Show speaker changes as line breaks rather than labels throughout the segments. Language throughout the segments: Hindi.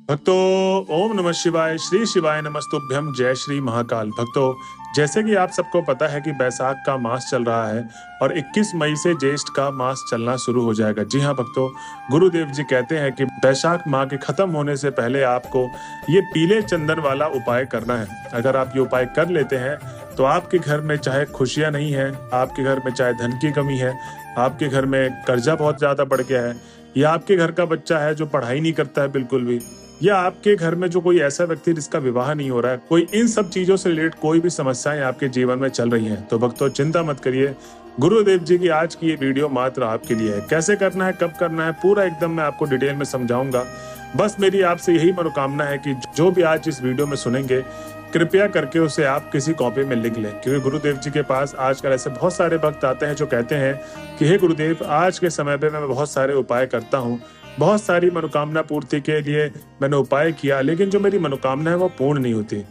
भक्तों, ओम नमः शिवाय, श्री शिवाय नमस्तुभ्यम, जय श्री महाकाल। भक्तों, जैसे कि आप सबको पता है कि बैसाख का मास चल रहा है और 21 मई से ज्येष्ठ का मास चलना शुरू हो जाएगा। जी हाँ भक्तों, गुरुदेव जी कहते हैं कि बैसाख माह के खत्म होने से पहले आपको ये पीले चंदन वाला उपाय करना है। अगर आप ये उपाय कर लेते हैं तो आपके घर में चाहे खुशियां नहीं है, आपके घर में चाहे धन की कमी है, आपके घर में कर्जा बहुत ज्यादा बढ़ गया है, या आपके घर का बच्चा है जो पढ़ाई नहीं करता है बिल्कुल भी, या आपके घर में जो कोई ऐसा व्यक्ति जिसका विवाह नहीं हो रहा है, कोई इन सब चीजों से रिलेटेड कोई भी समस्याएं आपके जीवन में चल रही हैं, तो भक्तों चिंता मत करिए। गुरुदेव जी की आज की ये वीडियो मात्र आपके लिए है। कैसे करना है, कब करना है, पूरा एकदम मैं आपको डिटेल में समझाऊंगा। बस मेरी आपसे यही मनोकामना है कि जो भी आज इस वीडियो में सुनेंगे, कृपया करके उसे आप किसी कॉपी में लिख लें, क्योंकि गुरुदेव जी के पास आजकल ऐसे बहुत सारे भक्त आते हैं जो कहते हैं कि हे गुरुदेव, आज के समय पे मैं बहुत सारे उपाय करता हूँ, बहुत सारी मनोकामना पूर्ति के लिए मैंने उपाय किया, लेकिन जो मेरी मनोकामना है वो पूर्ण नहीं होती।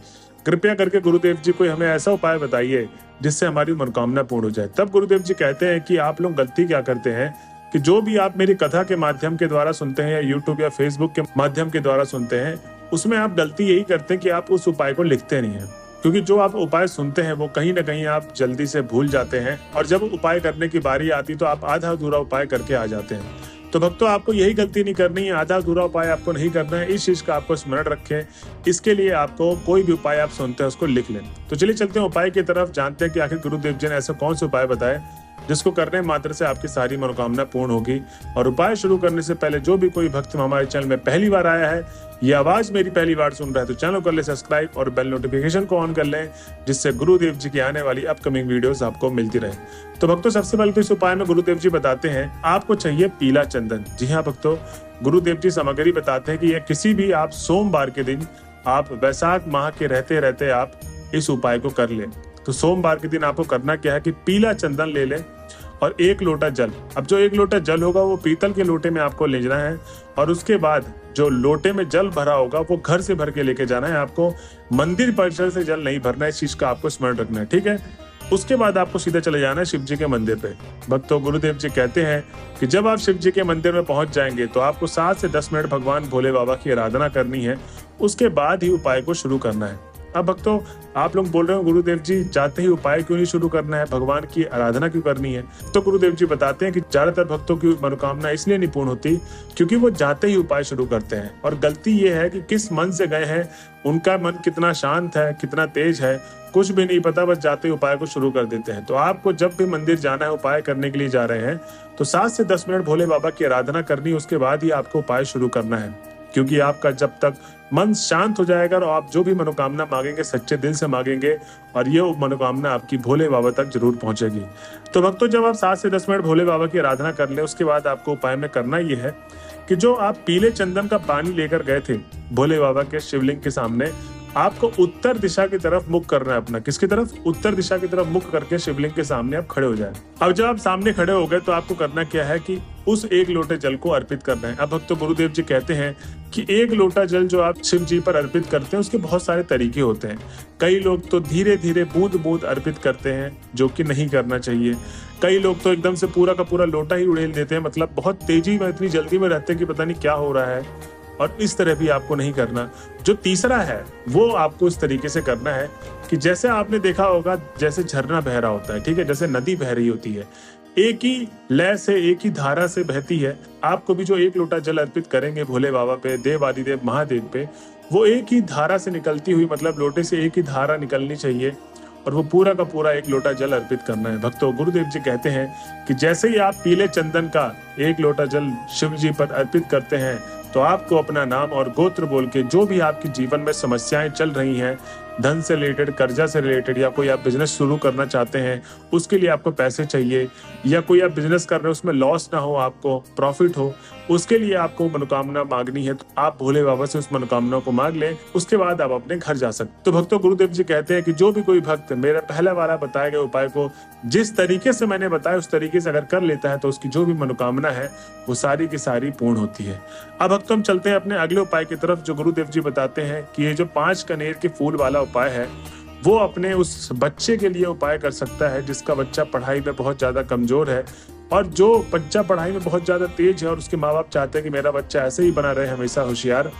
कृपया करके गुरुदेव जी कोई हमें ऐसा उपाय बताइए जिससे हमारी मनोकामना पूर्ण हो जाए। तब गुरुदेव जी कहते हैं कि आप लोग गलती क्या करते हैं कि जो भी आप मेरी कथा के माध्यम के द्वारा सुनते हैं या यूट्यूब या फेसबुक के माध्यम के द्वारा सुनते हैं, उसमें आप गलती यही करते हैं कि आप उस उपाय को लिखते नहीं है। क्योंकि जो आप उपाय सुनते हैं वो कहीं ना कहीं आप जल्दी से भूल जाते हैं, और जब उपाय करने की बारी आती तो आप आधा अधूरा उपाय करके आ जाते हैं। तो भक्तों, आपको यही गलती नहीं करनी है, आधा अधूरा उपाय आपको नहीं करना है। इस चीज का आपको स्मरण रखें। इसके लिए आपको कोई भी उपाय आप सुनते हैं उसको लिख लें। तो चलिए चलते हैं उपाय की तरफ, जानते हैं कि आखिर गुरुदेव जी ने ऐसे कौन से उपाय बताए जिसको करने मात्र से आपकी सारी मनोकामना पूर्ण होगी। और उपाय शुरू करने से पहले जो भी कोई भक्त हमारे चैनल में पहली बार आया है, ये आवाज मेरी पहली बार सुन रहा है, तो चैनल कर ले सब्सक्राइब और बेल नोटिफिकेशन को ऑन कर लें, जिससे गुरुदेव जी की आने वाली अपकमिंग वीडियोस आपको मिलती रहे। तो भक्तों, सबसे पहले तो इस उपाय में गुरुदेव जी बताते हैं आपको चाहिए पीला चंदन। जी हाँ भक्तों, गुरुदेव जी सामग्री बताते हैं कि यह किसी भी आप सोमवार के दिन, आप बैसाख माह के रहते रहते आप इस उपाय को कर लें। तो सोमवार के दिन आपको करना क्या है कि पीला चंदन ले लें और 1 लोटा जल। अब जो 1 लोटा जल होगा वो पीतल के लोटे में आपको ले जाना है, और उसके बाद जो लोटे में जल भरा होगा वो घर से भर के लेके जाना है। आपको मंदिर परिसर से जल नहीं भरना है, इस चीज का आपको स्मरण रखना है, ठीक है। उसके बाद आपको सीधा चले जाना है शिव जी के मंदिर पे। भक्तों, गुरुदेव जी कहते हैं कि जब आप शिव जी के मंदिर में पहुंच जाएंगे तो आपको 7 से 10 मिनट भगवान भोले बाबा की आराधना करनी है, उसके बाद ही उपाय को शुरू करना है। अब भक्तों, आप लोग बोल रहे हो गुरुदेव जी जाते ही उपाय क्यों नहीं शुरू करना है, भगवान की आराधना क्यों करनी है? तो गुरुदेव जी बताते हैं कि ज्यादातर भक्तों की मनोकामना इसलिए नहीं पूर्ण होती क्योंकि वो जाते ही उपाय शुरू करते हैं, और गलती ये है कि किस मन से गए हैं, उनका मन कितना शांत है, कितना तेज है, कुछ भी नहीं पता, बस जाते ही उपाय को शुरू कर देते हैं। तो आपको जब भी मंदिर जाना है, उपाय करने के लिए जा रहे हैं, तो 7 से 10 मिनट भोले बाबा की आराधना करनी है, उसके बाद ही आपको उपाय शुरू करना है। क्योंकि आपका जब तक मन शांत हो जाएगा और आप जो भी मनोकामना मांगेंगे सच्चे दिल से मांगेंगे, और ये मनोकामना आपकी भोले बाबा तक जरूर पहुंचेगी। तो भक्तों, जब आप 7 से 10 मिनट भोले बाबा की आराधना कर ले, उसके बाद आपको उपाय में करना ये है कि जो आप पीले चंदन का पानी लेकर गए थे भोले बाबा के शिवलिंग के सामने, आपको उत्तर दिशा की तरफ मुख करना है अपना। किसकी तरफ? उत्तर दिशा की तरफ मुख करके शिवलिंग के सामने आप खड़े हो जाए। अब जब आप सामने खड़े हो गए तो आपको करना क्या है कि उस 1 लोटे जल को अर्पित करना है। अब भक्तों, गुरुदेव जी कहते हैं कि 1 लोटा जल जो आप शिव जी पर अर्पित करते हैं उसके बहुत सारे तरीके होते हैं। कई लोग तो धीरे धीरे बूंद बूंद अर्पित करते हैं, जो कि नहीं करना चाहिए। कई लोग तो एकदम से पूरा का पूरा लोटा ही उड़ेल देते हैं, मतलब बहुत तेजी में, इतनी जल्दी में रहते हैं कि पता नहीं क्या हो रहा है, और इस तरह भी आपको नहीं करना। जो तीसरा है वो आपको इस तरीके से करना है कि जैसे आपने देखा होगा जैसे झरना बह रहा होता है, ठीक है, जैसे नदी बह रही होती है, एक ही लय से, एक ही धारा से बहती है। आपको भी जो 1 लोटा जल अर्पित करेंगे भोले बाबा पे, देव आदिदेव महादेव पे, वो एक ही धारा से निकलती हुई, मतलब लोटे से एक ही धारा निकलनी चाहिए, और वो पूरा का पूरा 1 लोटा जल अर्पित करना है। भक्तों, गुरुदेव जी कहते हैं कि जैसे ही आप पीले चंदन का 1 लोटा जल शिव जी पर अर्पित करते हैं, तो आपको अपना नाम और गोत्र बोल के जो भी आपके जीवन में समस्याएं चल रही हैं, धन से रिलेटेड, कर्जा से रिलेटेड, या कोई आप बिजनेस शुरू करना चाहते हैं, उसके लिए आपको पैसे चाहिए, या कोई आप बिजनेस कर रहे हो उसमें लॉस ना हो, आपको प्रॉफिट हो, उसके लिए आपको मनोकामना मांगनी है, तो आप भोले बाबा से उस मनोकामना को मांग लें, उसके बाद आप अपने घर जा सकते। तो भक्तों, गुरुदेव जी कहते हैं कि जो भी कोई भक्त मेरा पहला वाला बताए गए उपाय को जिस तरीके से मैंने बताया उस तरीके से अगर कर लेता है, तो उसकी जो भी मनोकामना है वो सारी की सारी पूर्ण होती है। अब भक्तों, हम चलते हैं अपने अगले उपाय की तरफ, जो गुरुदेव जी बताते हैं कि ये जो 5 कनेर के फूल वाला उपाय है, वो अपने उस बच्चे के लिए उपाय कर सकता है जिसका बच्चा पढ़ाई में बहुत ज्यादा कमजोर है, और जो बच्चा पढ़ाई में बहुत ज्यादा तेज है और उसके माँ बाप चाहते हैं कि मेरा बच्चा ऐसे ही बना रहे, हमेशा होशियार,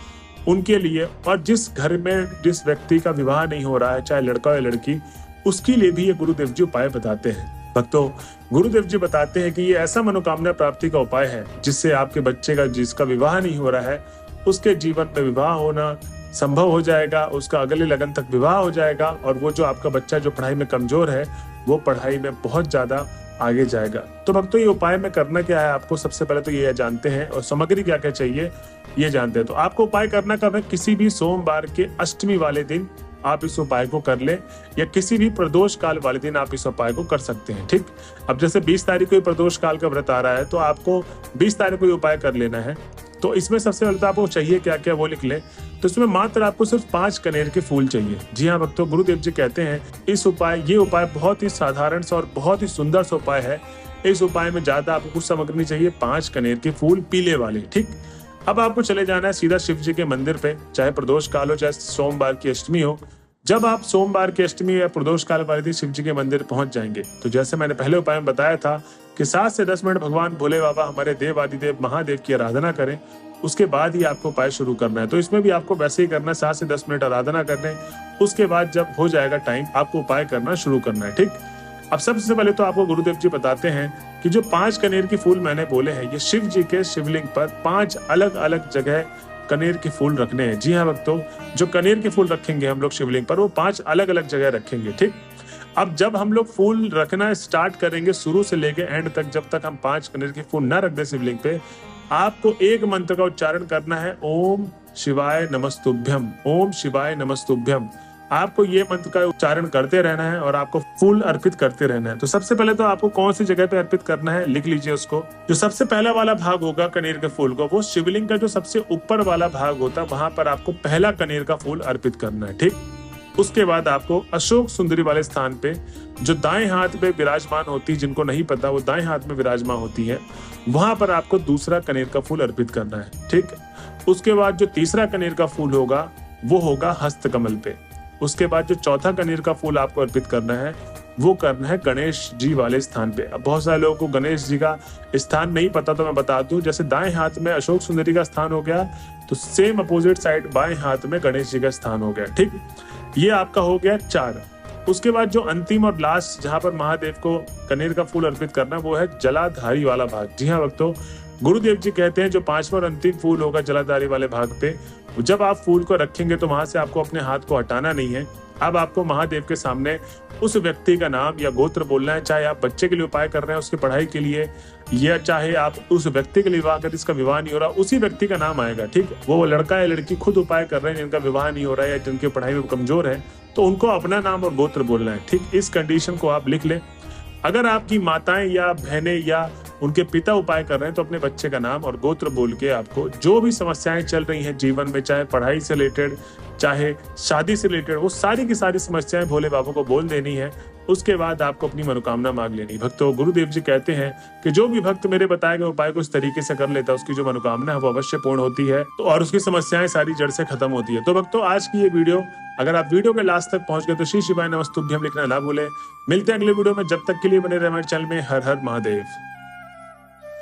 उनके लिए, और जिस घर में जिस व्यक्ति का विवाह नहीं हो रहा है, चाहे लड़का या लड़की, उसके लिए भी ये गुरुदेव जी उपाय बताते हैं। भक्तों, गुरुदेव जी बताते हैं कि ये ऐसा मनोकामना प्राप्ति का उपाय है जिससे आपके बच्चे का जिसका विवाह नहीं हो रहा है उसके जीवन में विवाह होना संभव हो जाएगा, उसका अगले लगन तक विवाह हो जाएगा, और वो जो आपका बच्चा जो पढ़ाई में कमजोर है वो पढ़ाई में बहुत ज्यादा आगे जाएगा। तो भक्तों, ये उपाय में करना क्या है, आपको सबसे पहले तो ये जानते हैं, और सामग्री क्या क्या चाहिए ये जानते हैं। तो आपको उपाय करना कब है, किसी भी सोमवार के अष्टमी वाले दिन आप इस उपाय को कर ले, या किसी भी प्रदोष काल वाले दिन आप इस उपाय को कर सकते हैं। ठीक, अब जैसे 20 तारीख को प्रदोष काल का व्रत आ रहा है तो आपको 20 तारीख को ये उपाय कर लेना है। तो इसमें सबसे पहले तो आपको चाहिए क्या क्या वो लिख ले। तो इसमें मात्र आपको सिर्फ 5 कनेर के फूल चाहिए। जी हाँ भक्तों, गुरुदेव जी कहते हैं ये उपाय बहुत ही साधारण सा और बहुत ही सुंदर सा उपाय है। इस उपाय में ज्यादा आपको कुछ सामग्री नहीं चाहिए, 5 कनेर के फूल पीले वाले। ठीक, अब आपको चले जाना है सीधा शिव जी के मंदिर पे, चाहे प्रदोष काल हो चाहे सोमवार की अष्टमी हो। जब आप सोमवार की अष्टमी या प्रदोष काल वाले दिन शिव जी के मंदिर पहुंच जाएंगे तो जैसे मैंने पहले उपाय में बताया था कि 7 से 10 मिनट भगवान भोले बाबा हमारे देव आदिदेव महादेव की आराधना करें, उसके बाद ही आपको उपाय शुरू करना है। तो इसमें भी आपको वैसे ही करना है, 7 से 10 मिनट आराधना करने, उसके बाद जब हो जाएगा टाइम आपको उपाय करना शुरू करना है। ठीक, अब सबसे पहले तो आपको गुरुदेव जी बताते हैं कि जो 5 कनेर के फूल मैंने बोले हैं, ये शिव जी के शिवलिंग पर 5 अलग अलग जगह कनेर के फूल रखने हैं। जी हाँ भक्तों, जो कनेर के फूल रखेंगे हम लोग शिवलिंग पर वो 5 अलग अलग जगह रखेंगे। ठीक, अब जब हम लोग फूल रखना स्टार्ट करेंगे शुरू से लेके एंड तक, जब तक हम 5 कनेर के फूल ना रख दे शिवलिंग पे, आपको एक मंत्र का उच्चारण करना है, ओम शिवाय नमस्तुभ्यम, ओम शिवाय नमस्तुभ्यम। आपको ये मंत्र का उच्चारण करते रहना है और आपको फूल अर्पित करते रहना है। तो सबसे पहले तो आपको कौन सी जगह पे अर्पित करना है लिख लीजिए उसको। जो सबसे पहला वाला भाग होगा कनेर के फूल को, वो शिवलिंग का जो सबसे ऊपर वाला भाग होता है वहां पर आपको पहला कनेर का फूल अर्पित करना है। ठीक, उसके बाद आपको अशोक सुंदरी वाले स्थान पे जो दाएं हाथ में विराजमान होती है, जिनको नहीं पता वो दाएं हाथ में विराजमान होती है, वहां पर आपको दूसरा कनेर का फूल अर्पित करना है। ठीक, उसके बाद जो तीसरा कनेर का फूल होगा वो होगा हस्त कमल पे। उसके बाद जो चौथा कनेर का फूल आपको अर्पित करना है वो करना है गणेश जी वाले स्थान पे। अब बहुत सारे लोगों को गणेश जी का स्थान नहीं पता तो मैं बता दूं, जैसे दाएं हाथ में अशोक सुंदरी का स्थान हो गया तो सेम अपोजिट साइड बाएं हाथ में गणेश जी का स्थान हो गया। ठीक, ये आपका हो गया 4। उसके बाद जो अंतिम और लास्ट जहां पर महादेव को कनेर का फूल अर्पित करना वो है जलाधारी वाला भाग। जी हाँ भक्तों, गुरुदेव जी कहते हैं जो 5वां और अंतिम फूल होगा जलाधारी वाले भाग पे, जब आप फूल को रखेंगे तो वहां से आपको अपने हाथ को हटाना नहीं है। अब आपको महादेव के सामने उस व्यक्ति का नाम या गोत्र बोलना है, चाहे आप बच्चे के लिए उपाय कर रहे हैं उसकी पढ़ाई के लिए, या चाहे आप उस व्यक्ति के लिए विवाह कर जिसका विवाह नहीं हो रहा, उसी व्यक्ति का नाम आएगा। ठीक, वो लड़का या लड़की खुद उपाय कर रहे हैं जिनका विवाह नहीं हो रहा है या जिनकी पढ़ाई में कमजोर है, तो उनको अपना नाम और गोत्र बोलना है। ठीक, इस कंडीशन को आप लिख लें। अगर आपकी माताएं या बहनें या उनके पिता उपाय कर रहे हैं तो अपने बच्चे का नाम और गोत्र बोल के आपको जो भी समस्याएं चल रही हैं जीवन में, चाहे पढ़ाई से रिलेटेड चाहे शादी से रिलेटेड, वो सारी की सारी समस्याएं भोले बाबा को बोल देनी है। उसके बाद आपको अपनी मनोकामना मांग लेनी। भक्तों, गुरुदेव जी कहते हैं कि जो भी भक्त मेरे बताए गए उपाय को इस तरीके से कर लेता है उसकी जो मनोकामना है वो अवश्य पूर्ण होती है और उसकी समस्याएं सारी जड़ से खत्म होती है। तो भक्तों, आज की ये वीडियो, अगर आप वीडियो के लास्ट तक पहुंच गए तो श्री शिवाय नमस्तुभ्यम लिखना ना भूले। मिलते हैं अगले वीडियो में, जब तक के लिए बने रहे हमारे चैनल में। हर हर महादेव।